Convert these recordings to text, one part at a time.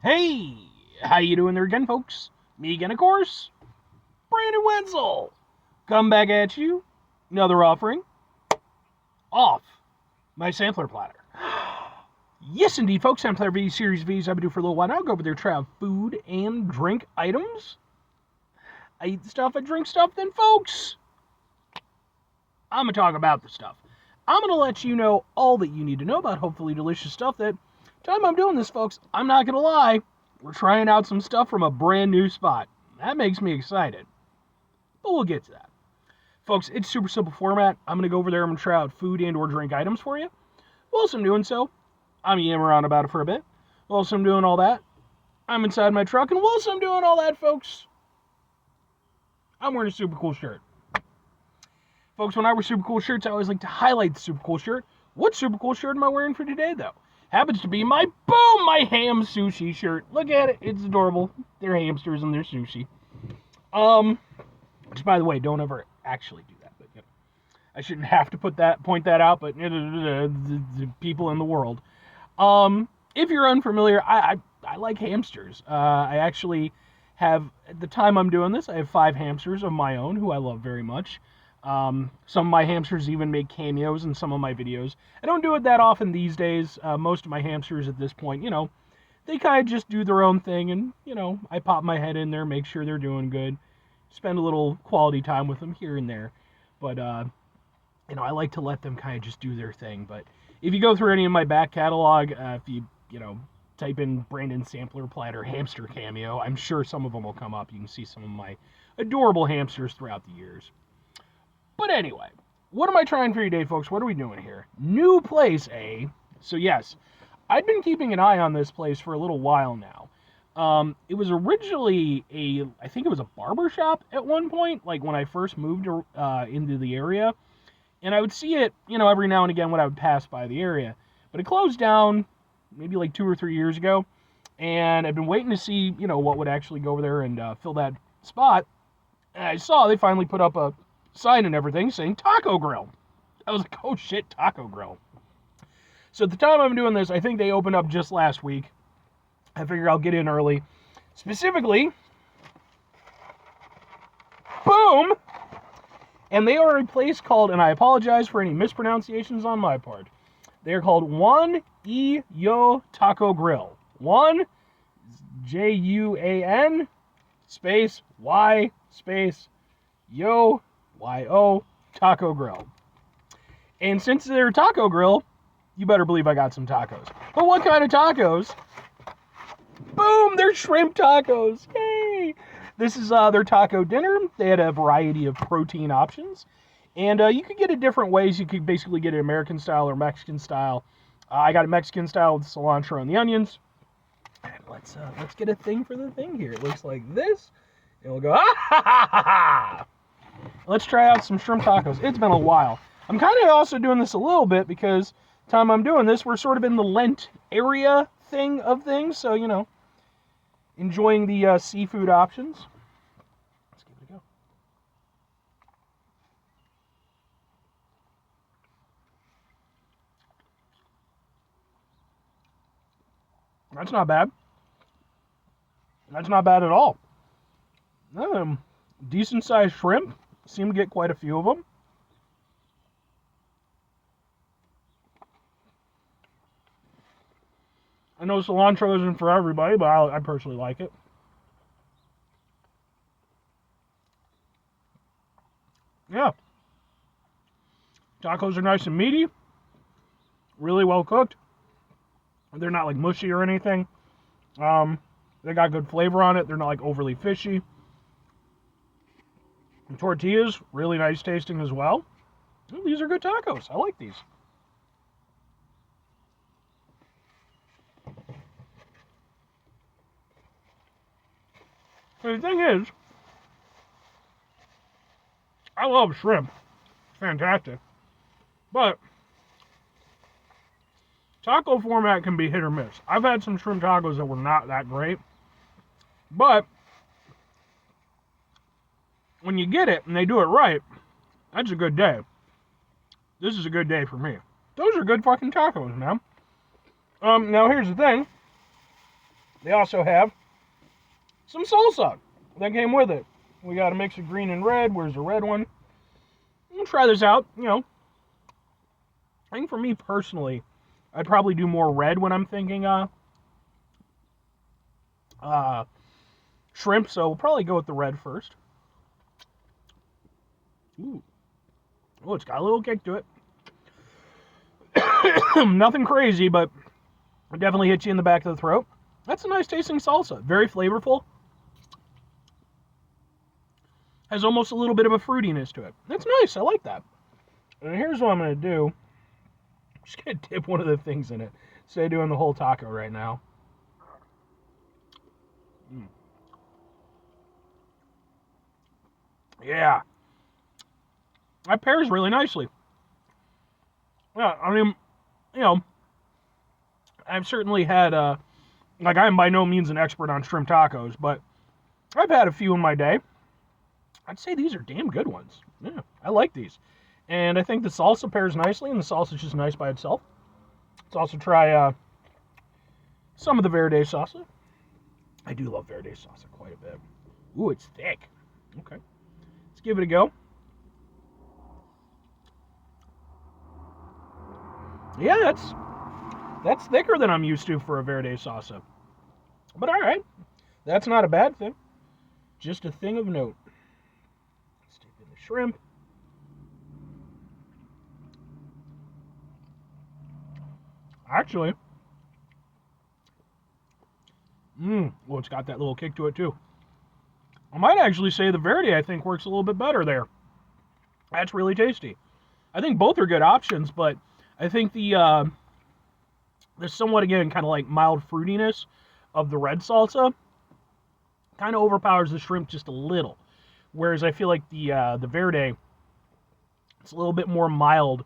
Hey, how you doing there again, folks? Me again, of course, Brandon Wenzel. Come back at you, another offering, off my sampler platter. Yes, indeed, folks, Sampler V Series V's I've been doing for a little while now. Go over there, try out food and drink items. I eat stuff, I drink stuff, then, folks, I'm going to talk about the stuff. I'm going to let you know all that you need to know about hopefully delicious stuff that, time I'm doing this, folks, I'm not going to lie, we're trying out some stuff from a brand new spot. That makes me excited. But we'll get to that. Folks, it's super simple format. I'm going to go over there, I'm going to try out food and or drink items for you. Whilst I'm doing so, I'm yammering around about it for a bit. Whilst I'm doing all that, I'm inside my truck, and whilst I'm doing all that, folks, I'm wearing a super cool shirt. Folks, when I wear super cool shirts, I always like to highlight the super cool shirt. What super cool shirt am I wearing for today, though? Happens to be my ham sushi shirt. Look at it. It's adorable. They're hamsters and they're sushi. Which, by the way, don't ever actually do that. But I shouldn't have to point that out, but the people in the world. If you're unfamiliar, I like hamsters. I actually have, at the time I'm doing this, I have 5 hamsters of my own who I love very much. Some of my hamsters even make cameos in some of my videos. I don't do it that often these days. Most of my hamsters at this point, they kind of just do their own thing, and, I pop my head in there, make sure they're doing good, spend a little quality time with them here and there. But, I like to let them kind of just do their thing. But if you go through any of my back catalog, if you type in Brandon Sampler Platter Hamster Cameo, I'm sure some of them will come up. You can see some of my adorable hamsters throughout the years. But anyway, what am I trying for you today, folks? What are we doing here? New place, eh? So yes, I'd been keeping an eye on this place for a little while now. It was originally I think it was a barber shop at one point, like when I first moved into the area. And I would see it, every now and again when I would pass by the area. But it closed down maybe like 2 or 3 years ago. And I've been waiting to see, what would actually go over there and fill that spot. And I saw they finally put up a sign and everything saying Taco Grill. I was like, oh shit, Taco Grill. So at the time I'm doing this, I think they opened up just last week. I figured I'll get in early. Specifically, boom! And they are a place called, and I apologize for any mispronunciations on my part, they are called Juan y Yo Taco Grill. Juan, Juan, space, Y, space, Yo, Y-O, Taco Grill. And since they're Taco Grill, you better believe I got some tacos. But what kind of tacos? Boom, they're shrimp tacos. Yay! This is their taco dinner. They had a variety of protein options. And you could get it different ways. You could basically get it American style or Mexican style. I got it Mexican style with cilantro and the onions. And let's get a thing for the thing here. It looks like this. And we'll go, ah ha ha ha ha! Let's try out some shrimp tacos. It's been a while. I'm kind of also doing this a little bit because the time I'm doing this, we're sort of in the Lent area thing of things. So, enjoying the seafood options. Let's give it a go. That's not bad. That's not bad at all. Decent sized shrimp. Seem to get quite a few of them. I know cilantro isn't for everybody, but I personally like it. Yeah. Tacos are nice and meaty. Really well cooked. They're not like mushy or anything. They got good flavor on it. They're not like overly fishy. The tortillas, really nice tasting as well. Ooh, these are good tacos. I like these. The thing is, I love shrimp. Fantastic. But taco format can be hit or miss. I've had some shrimp tacos that were not that great. But when you get it and they do it right, that's a good day. This is a good day for me. Those are good fucking tacos, man. Now here's the thing. they also have some salsa that came with it. We got a mix of green and red. Where's the red one? We'll try this out. I think for me personally, I'd probably do more red when I'm thinking shrimp, so we'll probably go with the red first. Ooh. Oh, it's got a little kick to it. Nothing crazy, but it definitely hits you in the back of the throat. That's a nice tasting salsa. Very flavorful. Has almost a little bit of a fruitiness to it. That's nice. I like that. And here's what I'm going to do. I'm just going to dip one of the things in it. Instead of doing the whole taco right now. Yeah. That pairs really nicely. Yeah, I mean, I've certainly had, I'm by no means an expert on shrimp tacos, but I've had a few in my day. I'd say these are damn good ones. Yeah, I like these. And I think the salsa pairs nicely, and the salsa is just nice by itself. Let's also try some of the verde salsa. I do love verde salsa quite a bit. Ooh, it's thick. Okay. Let's give it a go. Yeah, that's thicker than I'm used to for a verde salsa. But all right. That's not a bad thing. Just a thing of note. Let's dip in the shrimp. Actually, well, it's got that little kick to it too. I might actually say the verde, I think, works a little bit better there. That's really tasty. I think both are good options, but I think the somewhat, again, kind of like mild fruitiness of the red salsa kind of overpowers the shrimp just a little. Whereas I feel like the verde, it's a little bit more mild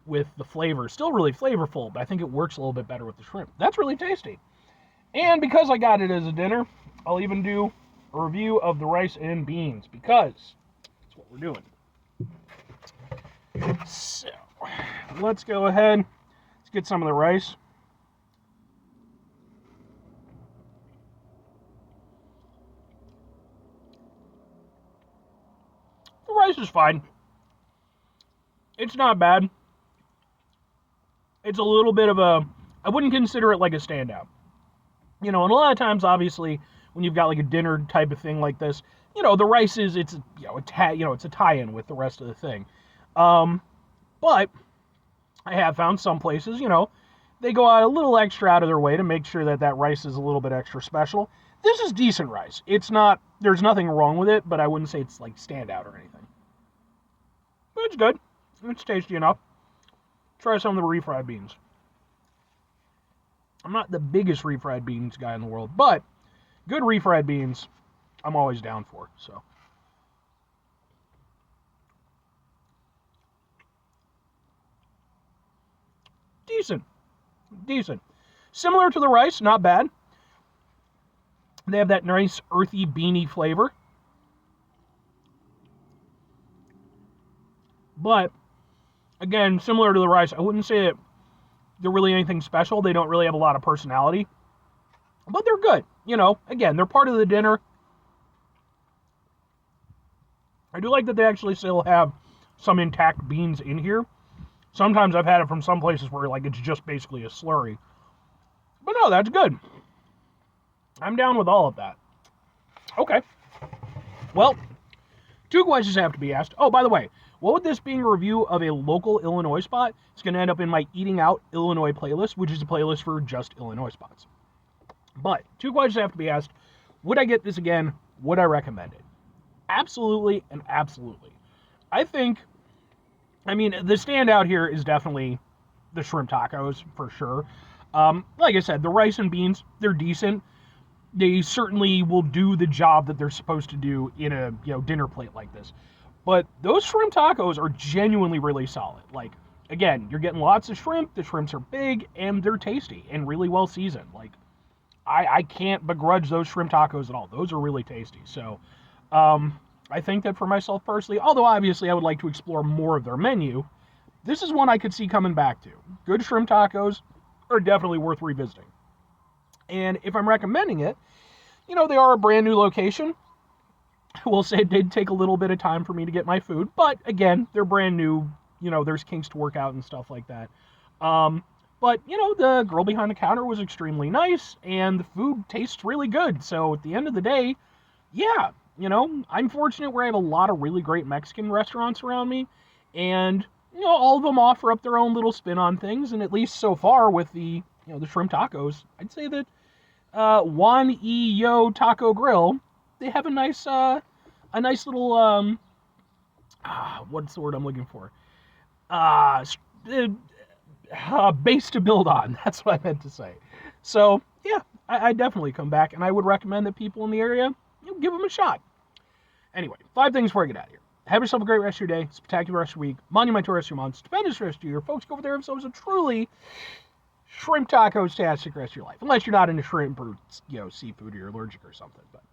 with the flavor. Still really flavorful, but I think it works a little bit better with the shrimp. That's really tasty. And because I got it as a dinner, I'll even do a review of the rice and beans, because that's what we're doing. So, let's go ahead. Let's get some of the rice. The rice is fine. It's not bad. It's a little bit of I wouldn't consider it like a standout. And a lot of times, obviously, when you've got like a dinner type of thing like this, the rice is, it's a tie-in with the rest of the thing. But I have found some places, they go out a little extra out of their way to make sure that rice is a little bit extra special. This is decent rice. It's not, there's nothing wrong with it, but I wouldn't say it's like standout or anything. But it's good. It's tasty enough. Try some of the refried beans. I'm not the biggest refried beans guy in the world, but good refried beans, I'm always down for. So, decent. Similar to the rice, not bad. They have that nice earthy, beany flavor. But again, similar to the rice, I wouldn't say that they're really anything special. They don't really have a lot of personality. But they're good. Again, they're part of the dinner. I do like that they actually still have some intact beans in here. Sometimes I've had it from some places where it's just basically a slurry. But no, that's good. I'm down with all of that. Okay. Well, two questions have to be asked. Oh, by the way, what would this being a review of a local Illinois spot? It's going to end up in my Eating Out Illinois playlist, which is a playlist for just Illinois spots. But two questions have to be asked. Would I get this again? Would I recommend it? Absolutely and absolutely. I think, the standout here is definitely the shrimp tacos, for sure. Like I said, the rice and beans, they're decent. They certainly will do the job that they're supposed to do in a dinner plate like this. But those shrimp tacos are genuinely really solid. Again, you're getting lots of shrimp. The shrimps are big, and they're tasty and really well seasoned. I can't begrudge those shrimp tacos at all. Those are really tasty. So, I think that for myself personally, although obviously I would like to explore more of their menu, this is one I could see coming back to. Good shrimp tacos are definitely worth revisiting. And if I'm recommending it, they are a brand new location. I will say it did take a little bit of time for me to get my food, but again, they're brand new. There's kinks to work out and stuff like that. But the girl behind the counter was extremely nice, and the food tastes really good. So at the end of the day, yeah, I'm fortunate where I have a lot of really great Mexican restaurants around me, and all of them offer up their own little spin on things. And at least so far with the the shrimp tacos, I'd say that Juan Yo Taco Grill, they have a nice little what's the word I'm looking for? Base to build on. That's what I meant to say. So yeah, I definitely come back, and I would recommend that people in the area give them a shot. Anyway, 5 things before I get out of here. Have yourself a great rest of your day, spectacular rest of your week, monumental rest of your month, stupendous rest of your year. Folks, go over there and have a truly shrimp tacos-tastic rest of your life. Unless you're not into shrimp or seafood, or you're allergic or something. But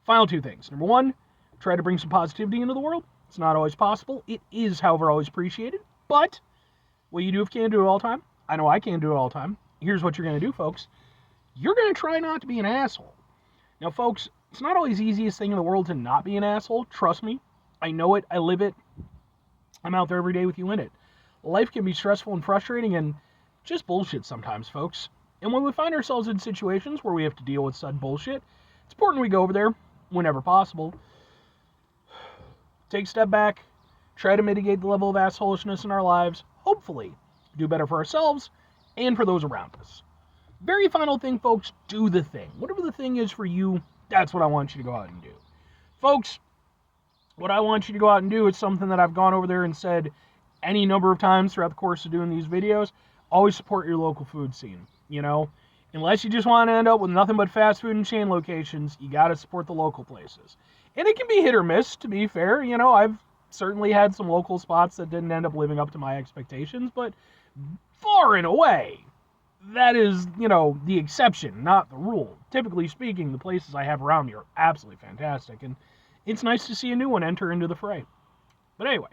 final 2 things. Number 1, try to bring some positivity into the world. It's not always possible. It is, however, always appreciated. But what you do if you can't do it all the time, I know I can't do it all the time. Here's what you're going to do, folks. You're going to try not to be an asshole. Now, folks, it's not always the easiest thing in the world to not be an asshole. Trust me. I know it. I live it. I'm out there every day with you in it. Life can be stressful and frustrating and just bullshit sometimes, folks. And when we find ourselves in situations where we have to deal with said bullshit, it's important we go over there whenever possible. Take a step back. Try to mitigate the level of assholishness in our lives. Hopefully, do better for ourselves and for those around us. Very final thing, folks, do the thing. Whatever the thing is for you, that's what I want you to go out and do. Folks, what I want you to go out and do is something that I've gone over there and said any number of times throughout the course of doing these videos. Always support your local food scene. Unless you just want to end up with nothing but fast food and chain locations, you got to support the local places. And it can be hit or miss, to be fair. I've certainly had some local spots that didn't end up living up to my expectations, but far and away, that is, the exception, not the rule. Typically speaking, the places I have around me are absolutely fantastic, and it's nice to see a new one enter into the fray. But anyway,